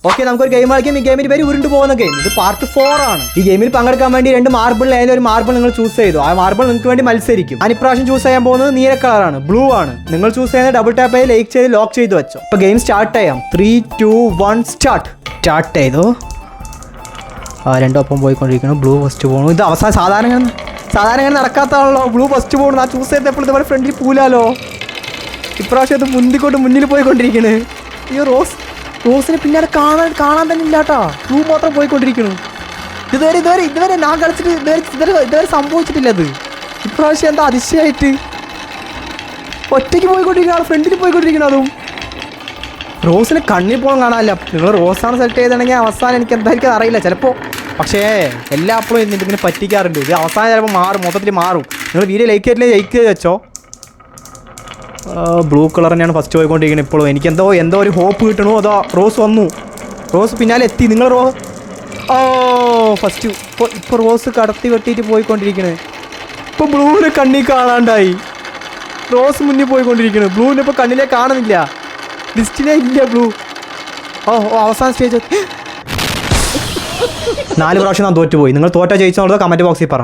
Okay, നമുക്കൊരു game കളിക്കാം. ഈ ഗെയിമിന് പേര് ഉരുണ്ട് പോകുന്ന ഗെയിം. ഇത് പാർട്ട് 4 ആണ്. ഈ ഗെയിമിൽ പങ്കെടുക്കാൻ വേണ്ടി 2 മാർബിൾ, ഏതെങ്കിലും ഒരു മാർബിൾ നിങ്ങൾ ചൂസ് ചെയ്തു. ആ മാർബിൾ നിങ്ങൾക്ക് വേണ്ടി മത്സരിക്കും. ഞാൻ ഇപ്രാവശ്യം ചൂസ് ചെയ്യാൻ പോകുന്നത് നീല കളറാണ്, ബ്ലൂ ആണ്. നിങ്ങൾ ചൂസ് ചെയ്യുന്നത് ഡബിൾ ടാപ്പ് ചെയ്ത് ലൈക്ക് ചെയ്ത് ലോക്ക് ചെയ്ത് വെച്ചോ. ഇപ്പൊ ഗെയിം സ്റ്റാർട്ട് ചെയ്യാം. 3, 2, 1 സ്റ്റാർട്ട് ചെയ്തു. രണ്ടൊപ്പം പോയിക്കൊണ്ടിരിക്കണം. ബ്ലൂ ഫസ്റ്റ് പോകണു. ഇത് അവസാനം സാധാരണ നടക്കാത്താണല്ലോ. ബ്ലൂ ഫസ്റ്റ് പോകണം. ആ ചൂസ് ചെയ്തപ്പോൾ ഇതുപോലെ ഫ്രണ്ടിൽ പൂലാലോ. ഇപ്രാവശ്യം അത് മുന്നിൽ പോയിക്കൊണ്ടിരിക്കണേ. ഈ റോസിനെ പിന്നാലെ കാണാൻ തന്നെ ഇല്ലാട്ടാ. ബ്ലൂ മാത്രം പോയിക്കൊണ്ടിരിക്കുന്നു. ഇതുവരെ ഞാൻ കളിച്ചിട്ട് ഇതുവരെ സംഭവിച്ചിട്ടില്ല. അത് ഇപ്രാവശ്യം എന്താ അതിശയമായിട്ട് ഒറ്റയ്ക്ക് പോയിക്കൊണ്ടിരിക്കണം. ഫ്രണ്ടിൽ പോയിക്കൊണ്ടിരിക്കണം. അതും റോസിന് കണ്ണിൽ പോകാൻ കാണാനില്ല. നിങ്ങൾ റോസാണ് സെലക്ട് ചെയ്തിട്ടുണ്ടെങ്കിൽ അവസാനം എനിക്ക് എന്തായിരിക്കും അറിയില്ല ചിലപ്പോൾ. പക്ഷേ എല്ലാപ്പോഴും ഇതിങ്ങനെ പറ്റിക്കാറുണ്ട്. ഇത് അവസാനം ചിലപ്പോൾ മൊത്തത്തിൽ മാറും. നിങ്ങൾ വീഡിയോ ലൈക്ക് ചെയ്ത് വെച്ചോ. ബ്ലൂ കളർ തന്നെയാണ് ഫസ്റ്റ് പോയിക്കൊണ്ടിരിക്കുന്നത് ഇപ്പോഴും. എനിക്ക് എന്തോ ഒരു ഹോപ്പ് കിട്ടണോ. അതോ റോസ് വന്നു. റോസ് പിന്നാലെ എത്തി. നിങ്ങൾ ഫസ്റ്റ് ഇപ്പോൾ റോസ് കടത്തി വെട്ടിയിട്ട് പോയിക്കൊണ്ടിരിക്കണേ. ഇപ്പോൾ ബ്ലൂവിനെ കണ്ണിൽ കാണാണ്ടായി. റോസ് മുന്നിൽ പോയിക്കൊണ്ടിരിക്കുന്നു. ബ്ലൂവിനെ ഇപ്പോൾ കണ്ണിലെ കാണുന്നില്ല. ലിസ്റ്റിലേ ഇല്ല ബ്ലൂ. അവസാന സ്റ്റേജ് 4 പ്രാവശ്യം ഞാൻ തോറ്റുപോയി. നിങ്ങൾ തോറ്റാ ജയിച്ചോളൂ. കമൻറ്റ് ബോക്സിൽ പറ.